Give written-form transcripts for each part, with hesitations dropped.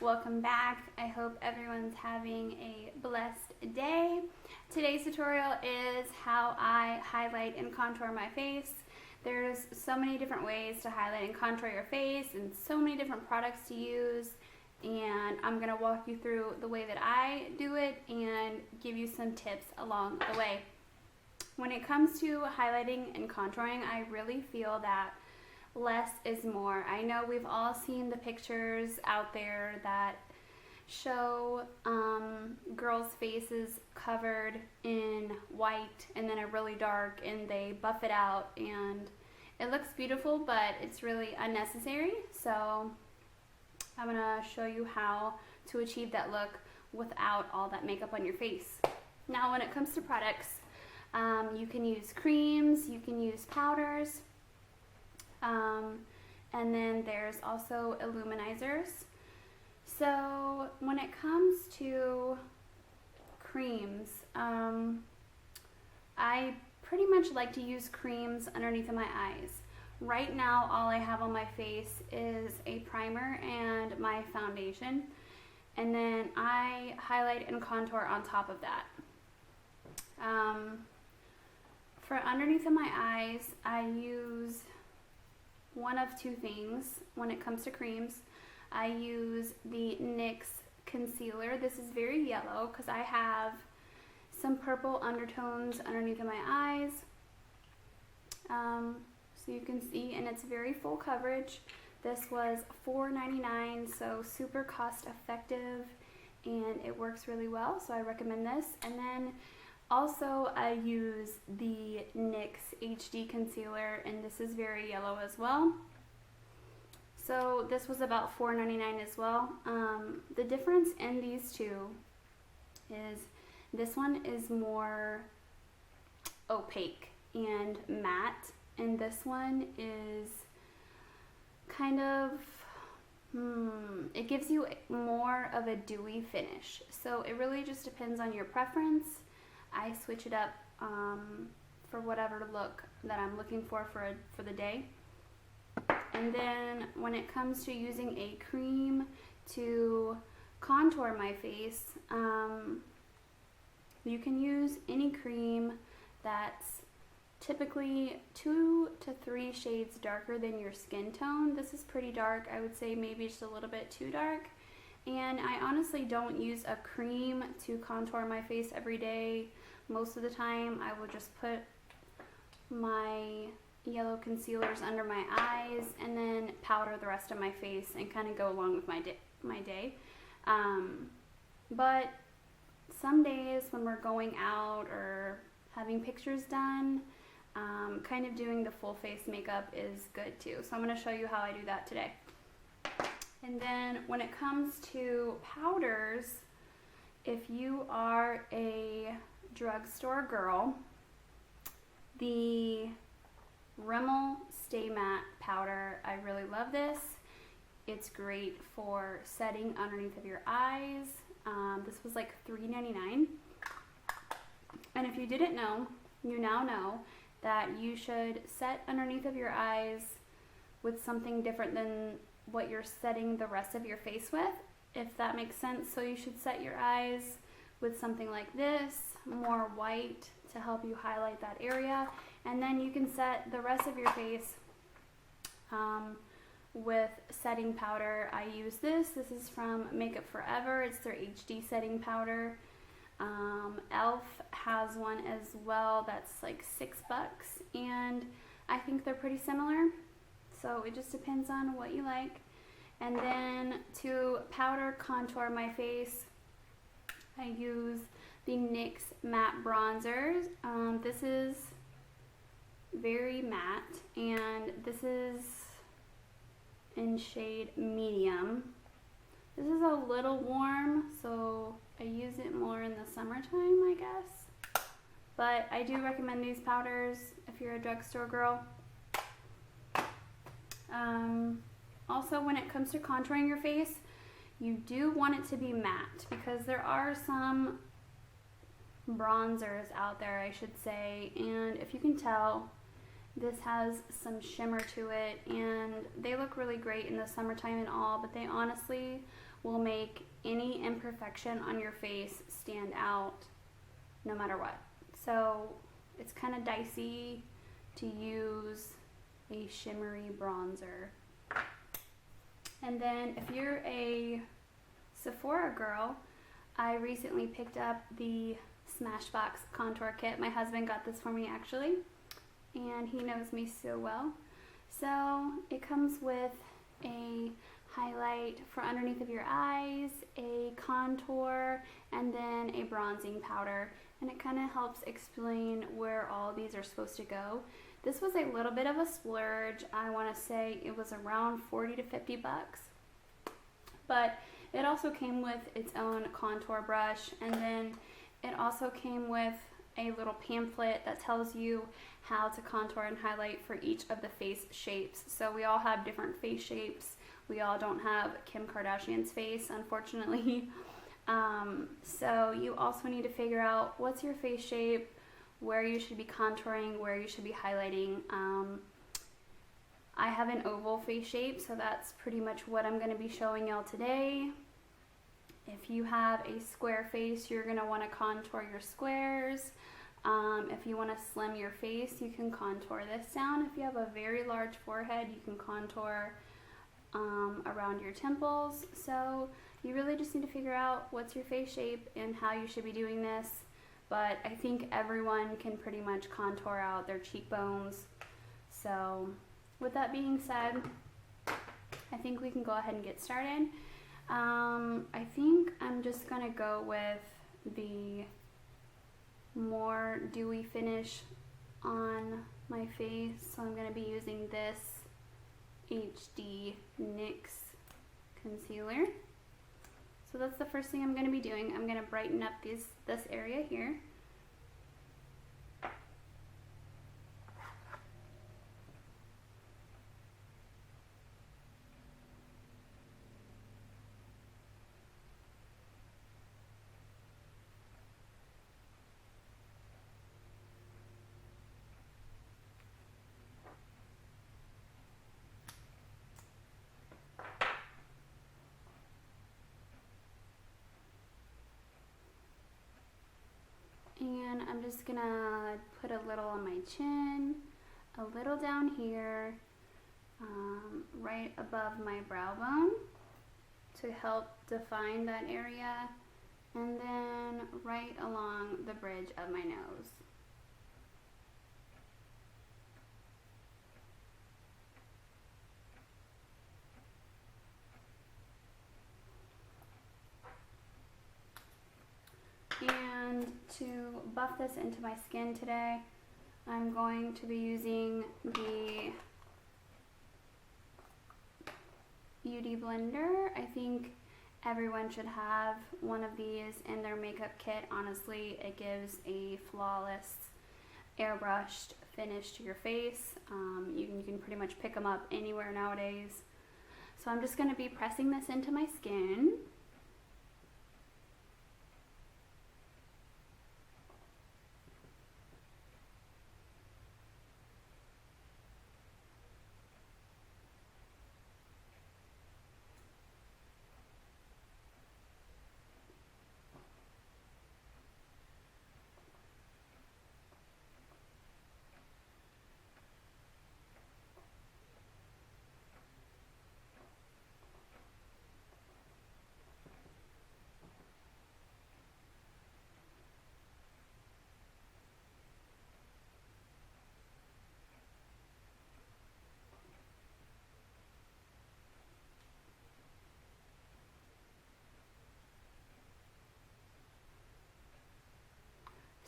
Welcome back. I hope everyone's having a blessed day. Today's tutorial is how I highlight and contour my face. There's so many different ways to highlight and contour your face and so many different products to use, and I'm going to walk you through the way that I do it and give you some tips along the way. When it comes to highlighting and contouring, I really feel that less is more. I know we've all seen the pictures out there that show girls' faces covered in white and then a really dark, and they buff it out and it looks beautiful, but it's really unnecessary. So I'm gonna show you how to achieve that look without all that makeup on your face. Now when it comes to products, you can use creams, you can use powders, and then there's also illuminizers. So when it comes to creams, I pretty much like to use creams underneath of my eyes. Right now all I have on my face is a primer and my foundation, and then I highlight and contour on top of that. For underneath of my eyes, I use one of two things when it comes to creams. I use the NYX concealer. This is very yellow because I have some purple undertones underneath of my eyes. So you can see, and it's very full coverage. This was $4.99, so super cost effective, and it works really well, so I recommend this. And then also I use the NYX HD concealer, and this is very yellow as well. So this was about $4.99 as well. The difference in these two is this one is more opaque and matte, and this one is kind of, it gives you more of a dewy finish. So it really just depends on your preference. I switch it up for whatever look that I'm looking for the day. And then when it comes to using a cream to contour my face, you can use any cream that's typically 2 to 3 shades darker than your skin tone. This is pretty dark. I would say maybe just a little bit too dark. And I honestly don't use a cream to contour my face every day. Most of the time I will just put my yellow concealers under my eyes and then powder the rest of my face and kind of go along with my day. But some days when we're going out or having pictures done, kind of doing the full face makeup is good too. So I'm going to show you how I do that today. And then when it comes to powders, if you are a drugstore girl, the Rimmel Stay Matte powder, I really love this. It's great for setting underneath of your eyes. This was like $3.99. And if you didn't know, you now know that you should set underneath of your eyes with something different than what you're setting the rest of your face with, if that makes sense. So you should set your eyes with something like this, more white to help you highlight that area, and then you can set the rest of your face with setting powder. I use this. This is from Makeup Forever. It's their HD setting powder. e.l.f. has one as well that's like $6, and I think they're pretty similar. So it just depends on what you like. And then to powder contour my face, I use the NYX matte bronzers. This is very matte, and this is in shade medium. This is a little warm, so I use it more in the summertime, I guess. But I do recommend these powders if you're a drugstore girl. Also, when it comes to contouring your face, you do want it to be matte, because there are some bronzers out there, I should say, and if you can tell, This has some shimmer to it, and they look really great in the summertime and all, but they honestly will make any imperfection on your face stand out no matter what. So it's kind of dicey to use a shimmery bronzer. And then if you're a Sephora girl, I recently picked up the Smashbox contour kit. My husband got this for me actually, and he knows me so well. So it comes with a highlight for underneath of your eyes, a contour, and then a bronzing powder. And it kind of helps explain where all these are supposed to go. This was a little bit of a splurge. I want to say it was around 40 to 50 bucks. But it also came with its own contour brush, and then it also came with a little pamphlet that tells you how to contour and highlight for each of the face shapes. So we all have different face shapes. We all don't have Kim Kardashian's face, unfortunately. So you also need to figure out what's your face shape, where you should be contouring, where you should be highlighting. I have an oval face shape, so that's pretty much what I'm going to be showing y'all today. If you have a square face, you're going to want to contour your squares. If you want to slim your face, you can contour this down. If you have a very large forehead, you can contour around your temples. So you really just need to figure out what's your face shape and how you should be doing this. But I think everyone can pretty much contour out their cheekbones. So with that being said, I think we can go ahead and get started. I think I'm just gonna go with the more dewy finish on my face. So I'm gonna be using this HD NYX concealer. So that's the first thing I'm gonna be doing. I'm gonna brighten up this area here. And I'm just gonna put a little on my chin, a little down here, right above my brow bone to help define that area, and then right along the bridge of my nose. And to buff this into my skin today, I'm going to be using the Beauty Blender. I think everyone should have one of these in their makeup kit. Honestly, it gives a flawless airbrushed finish to your face. You can pretty much pick them up anywhere nowadays. So I'm just going to be pressing this into my skin.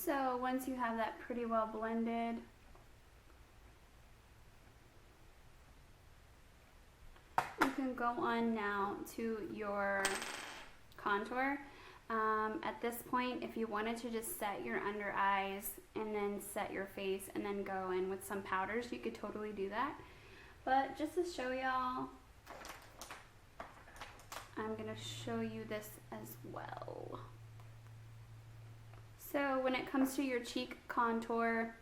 So once you have that pretty well blended, you can go on now to your contour. At this point, if you wanted to just set your under eyes and then set your face and then go in with some powders, you could totally do that. But just to show y'all, I'm gonna show you this as well. So when it comes to your cheek contour,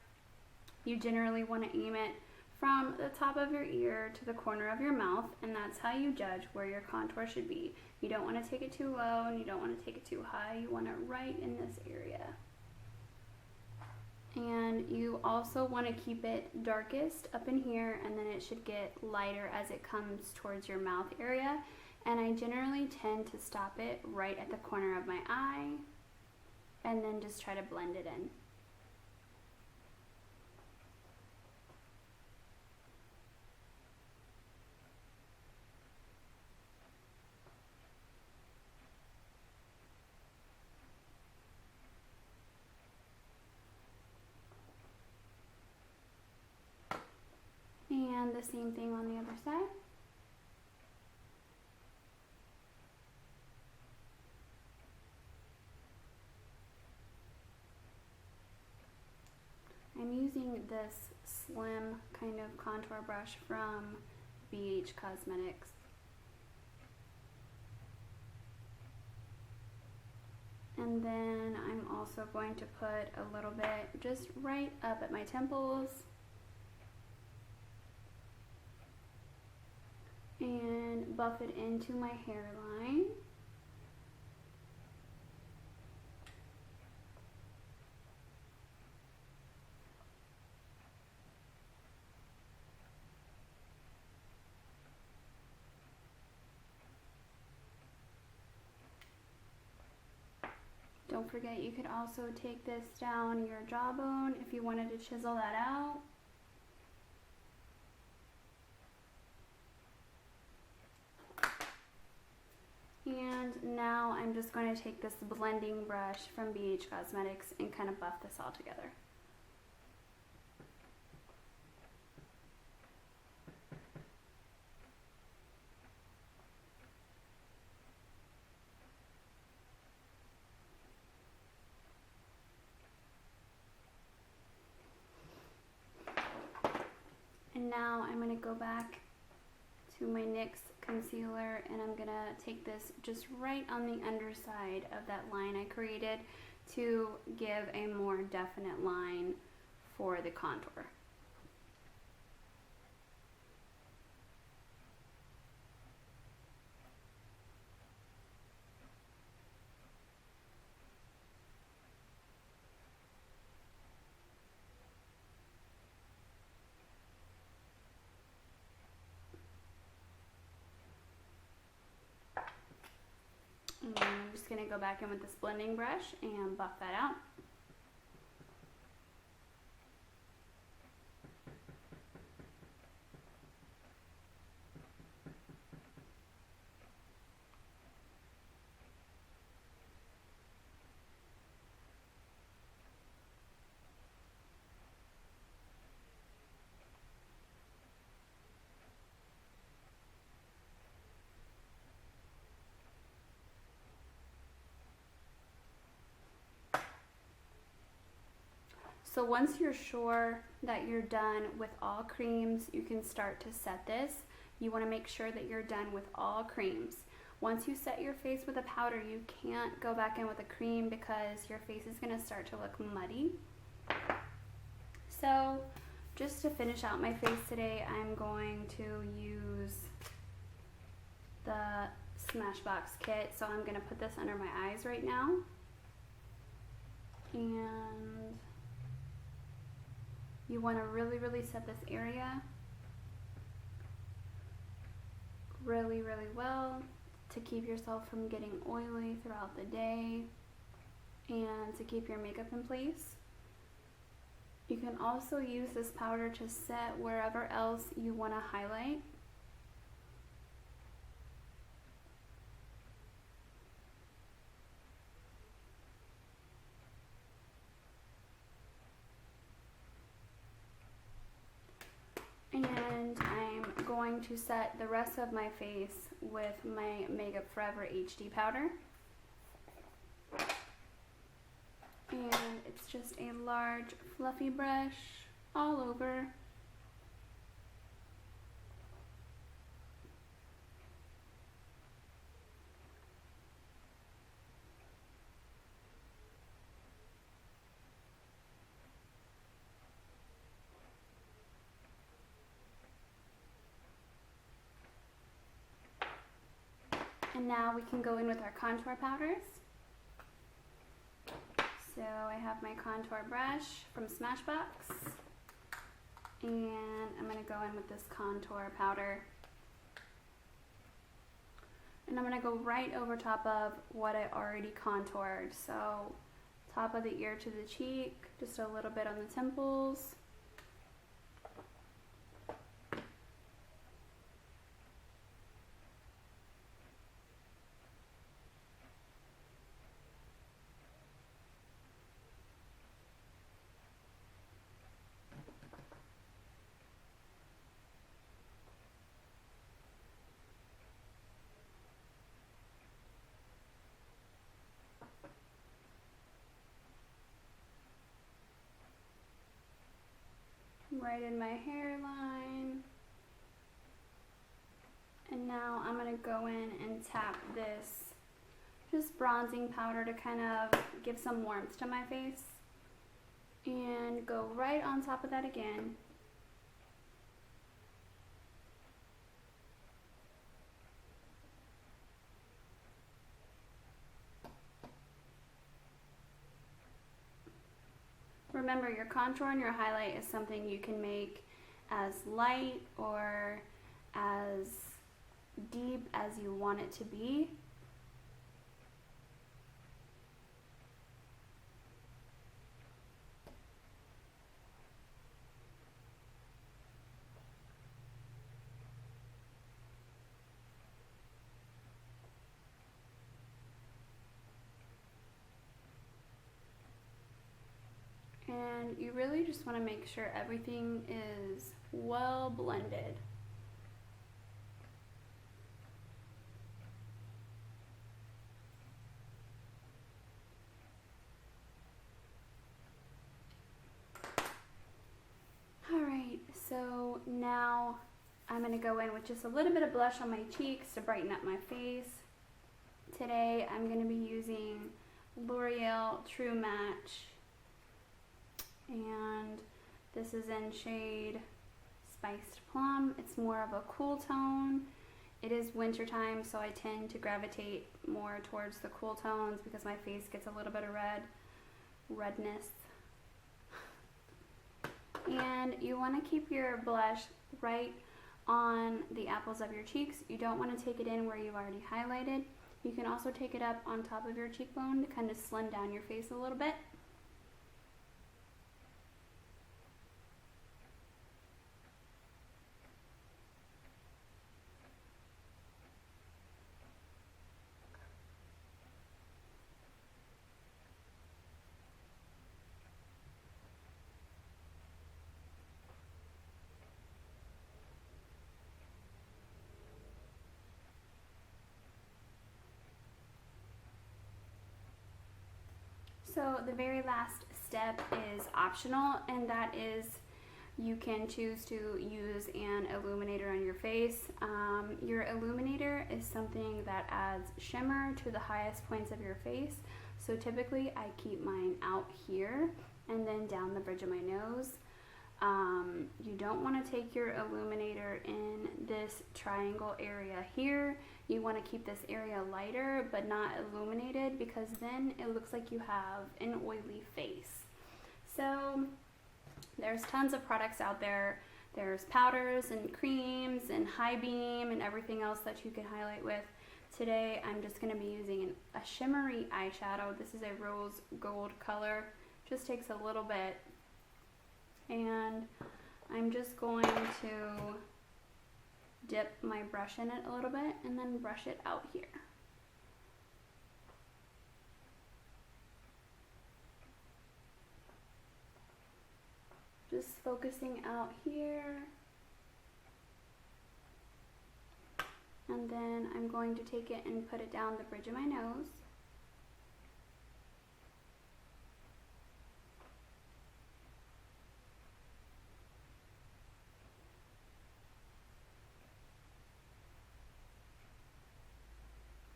You generally want to aim it from the top of your ear to the corner of your mouth, and that's how you judge where your contour should be. You don't want to take it too low and you don't want to take it too high. You want it right in this area. And you also want to keep it darkest up in here, and then it should get lighter as it comes towards your mouth area. And I generally tend to stop it right at the corner of my eye and then just try to blend it in. And the same thing on the other side. I'm using this slim kind of contour brush from BH Cosmetics. And then I'm also going to put a little bit just right up at my temples. And buff it into my hairline. Don't forget, you could also take this down your jawbone if you wanted to chisel that out. And now I'm just going to take this blending brush from BH Cosmetics and kind of buff this all together. And now I'm going to go back to my NYX concealer, and I'm going to take this just right on the underside of that line I created to give a more definite line for the contour. And I'm just going to go back in with this blending brush and buff that out. So once you're sure that you're done with all creams, you can start to set this. You want to make sure that you're done with all creams. Once you set your face with a powder, you can't go back in with a cream because your face is going to start to look muddy. So just to finish out my face today, I'm going to use the Smashbox kit. So I'm going to put this under my eyes right now. And you want to really set this area really well to keep yourself from getting oily throughout the day and to keep your makeup in place. You can also use this powder to set wherever else you want to highlight. And I'm going to set the rest of my face with my Makeup Forever HD powder. And it's just a large fluffy brush all over. And now we can go in with our contour powders. So I have my contour brush from Smashbox, and I'm going to go in with this contour powder. And I'm going to go right over top of what I already contoured. So top of the ear to the cheek, just a little bit on the temples. Right in my hairline. And now I'm going to go in and tap this just bronzing powder to kind of give some warmth to my face. And go right on top of that again. Remember, your contour and your highlight is something you can make as light or as deep as you want it to be. And you really just want to make sure everything is well blended. Alright, so now I'm going to go in with just a little bit of blush on my cheeks to brighten up my face. Today I'm going to be using L'Oreal True Match. And this is in shade Spiced Plum. It's more of a cool tone. It is winter time, so I tend to gravitate more towards the cool tones because my face gets a little bit of redness. And you want to keep your blush right on the apples of your cheeks. You don't want to take it in where you've already highlighted. You can also take it up on top of your cheekbone to kind of slim down your face a little bit. So the very last step is optional, and that is you can choose to use an illuminator on your face. Your illuminator is something that adds shimmer to the highest points of your face. So typically I keep mine out here and then down the bridge of my nose. You don't want to take your illuminator in this triangle area here. You want to keep this area lighter but not illuminated, because then it looks like you have an oily face. So there's tons of products out there. There's powders and creams and high beam and everything else that you can highlight with. Today I'm just going to be using a shimmery eyeshadow. This is a rose gold color. Just takes a little bit. And I'm just going to dip my brush in it a little bit and then brush it out here. Just focusing out here. And then I'm going to take it and put it down the bridge of my nose.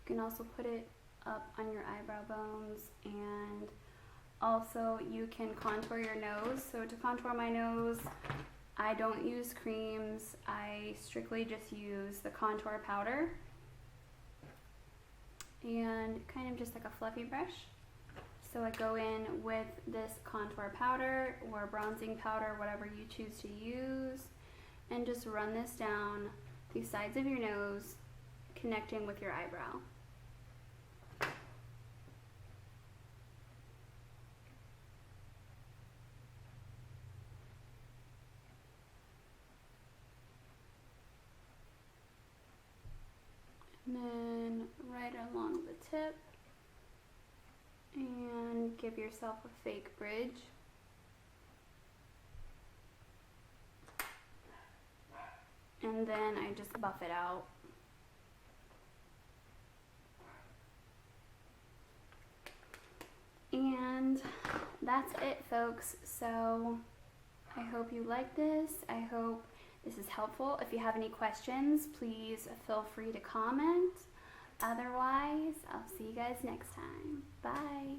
You can also put it up on your eyebrow bones, and also you can contour your nose. So to contour my nose, I don't use creams. I strictly just use the contour powder. and kind of just like a fluffy brush. So I go in with this contour powder or bronzing powder, whatever you choose to use, and just run this down the sides of your nose, connecting with your eyebrow. And then right along the tip, and give yourself a fake bridge. And then I just buff it out. And that's it, folks. So I hope you like this. I hope this is helpful. If you have any questions, please feel free to comment. Otherwise, I'll see you guys next time. Bye.